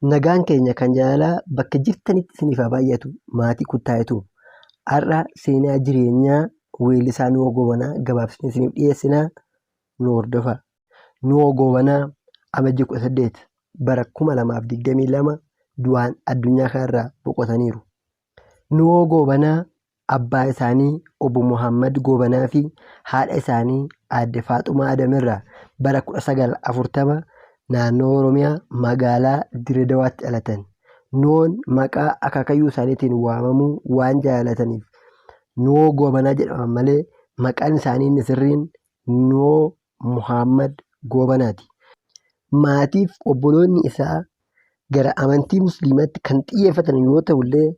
Nagaan keenya kan jaalalaa bakka jirtanitti isiniif haa baay'atu. Maatii kuttaayetu har'a seenaa jireenyaa weellisaa Nuwoo Goobanaa gabaabsinee isiniif dhiyeessinaa. Nu hordofaa. Nuwoo Goobanaa amajjii 18 bara 2022 du'aan addunyaa kanarraa boqotaniiru. Nuwoo Goobanaa abbaa isaanii obbo Muhammad Goobanaa fi haadha isaanii aadde Faaxumaa Adamirraa bara 1940 naannoo Oromiyaa magaalaa Dirree Dawaatti dhalatan. Nuwoon maqaa akaakayyuu isaaniitiin waamamuu waan jaalataniif Nuwoo Goobanaa jedhaman malee maqaan isaanii inni sirriin Nuwoo Muhammad Goobanaati. Maatiif obboloonni isaa gara amantii musliimaatti kan xiyyeeffatan yoo ta'ullee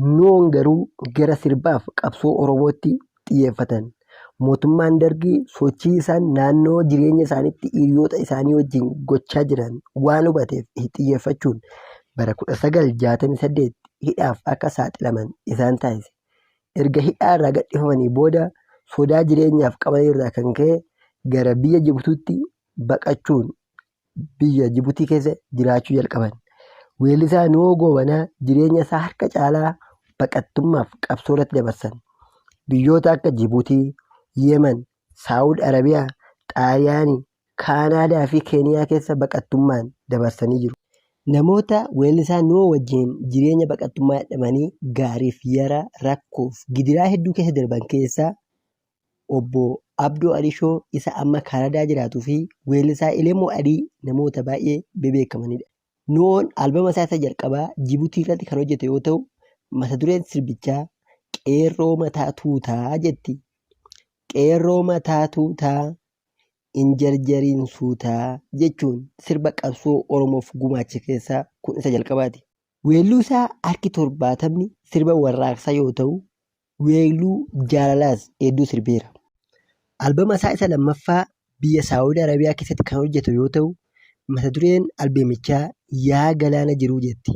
Nuwoon garuu gara sirbaaf qabsoo Oromootti xiyyeeffatan. Mootummaan Dargii sochii isaan naannoo jireenya isaaniitti hiriyoota isaanii wajjin gochaa jiran waan hubateef xiyyeeffachuun bara 1968 hidhaaf akka saaxilaman isaan taasise. Erga hidhaa irraa gadhiifamanii booda sodaa jireenyaaf qaban irraa kan ka'e gara biyya Jibuutiitti baqachuun biyya Jibuutii keessa jiraachuu jalqaban. Weellisaa Nuwoo Goobanaa jireenya isaa harka caalaa baqattummaaf qabsoo irratti dabarsan. Biyyoota akka Jibuutii, Yemen, Saawud Arabiyaa, Xaaliyaanii, Kaanaadaa fi Keeniyaa keessa baqattummaan dabarsanii jiru. Namoota weellisaa Nuwoo wajjin jireenya baqattummaa jedhamanii gaariif yara rakkoof gidiraa hedduu keessa darban keessaa obbo Abdoo Alishoo isa amma Kaanadaa jiraatuu fi weellisaa Elemoo Adii namoota baay'ee bebeekamanidha. Nuwoon albama isaa jalqabaa Jibuutii irratti kan hojjete yoo ta'u, mata dureen sirbichaa qeerroo mataa tuutaa jetti. Qeerroo mataa tuutaa hin jarjariin suutaa jechuun sirba qabsoo Oromoof gumaache keessaa kun isa jalqabaati. Weelluu isaa harki 70 sirba warraaqsaa yoo ta'u, weelluu jaalalaas hedduu sirbeera. Albama isaa isa lammaffaa biyya Saawud Arabiyaa keessatti kan hojjetu yoo ta'u, mata dureen albamichaa yaa galaana jiruu jetti.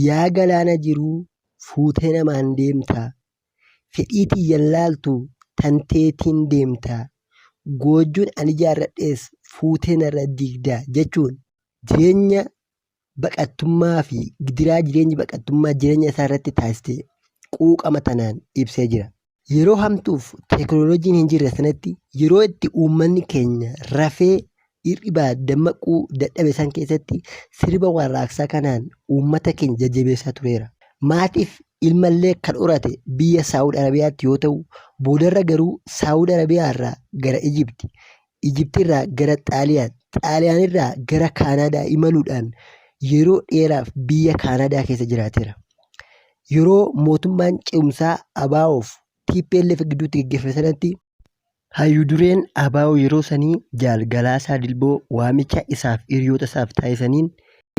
Yaa galaana jiruu fuutee namaan deemtaa, fedhiitiin yallaaltu tanteetiin deemtaa, goojjuun ani ijaarradhees fuutee narra diigdaa jechuun jireenya baqattummaa fi gidiraa jireenyi baqattummaa jireenya isaa irratti taasise quuqama tanaan ibsee jira. Yeroo hamtuuf teekinooloojiin hin jirre sanatti yeroo itti uummanni keenya rafee hir'ibaa dammaquu dadhabe san keessatti sirba warraaqsaa kanaan uummata keenya jajjabeessaa tureera. Maatiif ilmallee kan horate biyya Saawud Arabiyaatti yoo ta'u, boodarra garuu Saawud Arabiyaa irraa gara Ijipti, Ijipti irraa gara Xaaliyaan, Xaaliyaan irraa gara Kaanaadaa imaluudhaan yeroo dheeraaf biyya Kaanaadaa keessa jiraateera. Yeroo mootummaan ce'umsaa ABO'f TPLF gidduutti gaggeeffame sanatti hayyuu dureen ABO yeroo sanii Jaal Galaasaa Dilboo waamicha isaaf hiriyoota isaaf taasisaniin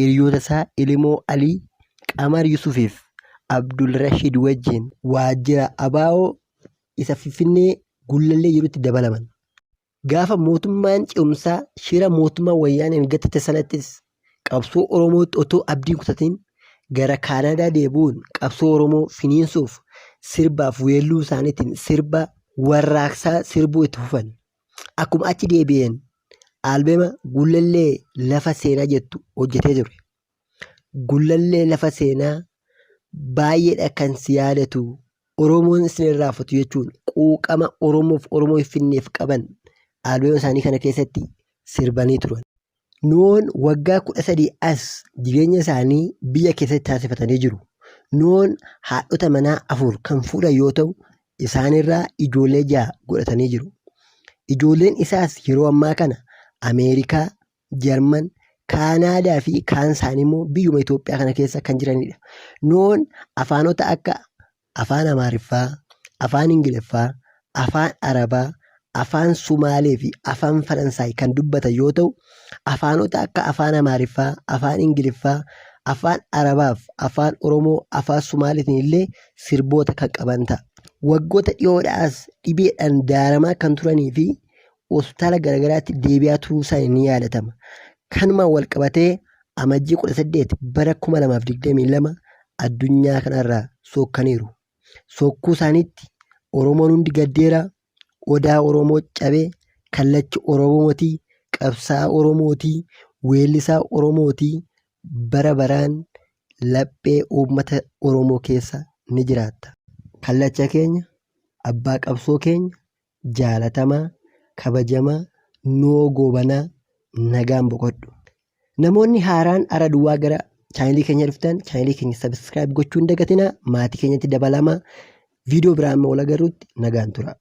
hiriyoota isaa Elemoo Alii, Qamar Yusufiif Abdul Rashid wajjin waajjira ABO isa Finfinnee Gullallee jirutti dabalaman. Gaafa mootummaan ce'umsaa shira mootummaa wayyaaneen gatate sanattis qabsoo Oromootti otoo abdiin kutatiin gara Kaanaadaa deebi'uun qabsoo Oromoo finiinsuuf sirbaaf weelluu isaaniitiin sirba warraaqsaa sirbuu itti fufan. Akkuma achi deebi'een albama Gullallee lafa seenaa jettu hojjetee ture. Gullallee lafa seenaa baay'eedha kan si yaadatu Oromoon isin irraa fudhatu jechuun quuqama Oromoof Oromoo Finfinneef qaban albama isaanii kana keessatti sirbanii turan. Nuwoon waggaa 13 as jireenya isaanii biyya keessatti taasifatanii jiru. Nuwoon haadhota manaa 4 kan fuudhan yoo ta'u, isaanirraa ijoollee 6 godhatanii jiru. Ijoolleen isaas yeroo ammaa kana Ameerikaa, Jarman, Kaanaadaa fi kaan isaanii immoo biyyuma Itoophiyaa kana keessa kan jiranidha. Nuwoon afaanota akka afaan Amaariffaa, afaan Ingiliffaa, afaan Arabaa, afaan Sumaalee fi afaan Faransaay kan dubbatan yoo ta'u, afaanota akka afaan Amaariffaa, afaan Ingiliffaa, afaan Arabaaf afaan Oromoo, afaan Sumaaleetiin illee sirboota kan qaban ta'a. Waggoota dhiyoodhaas dhibeedhaan daaramaa kan turanii fi hospitaala garaagaraatti deebi'aa turuu isaanii ni yaadatama. Kanumaan wal qabatee amajjii 18 bara 2022 addunyaa kanarraa sookkaniiru. Sokkuu isaaniitti Oromoon hundi gaddeera, odaa Oromoo cabee, kallachi Oromootii, qabsaa Oromootii, weellisaa Oromootii, bara baraan laphee uummata Oromoo keessa ni jiraatta. Kallacha keenya, abbaa qabsoo keenya, jaalatamaa, kabajamaa, Nuwoo Goobanaa nagaan boqodhu. Namoonni haaraan ara duwwaa gara chaanelii keenya dhuftan chaanelii keenya sabiskiraayib gochuu hin dagatinaa. Maatii keenyatti dabalamaa. Viidiyoo biraan wal agarruutti nagaan tura.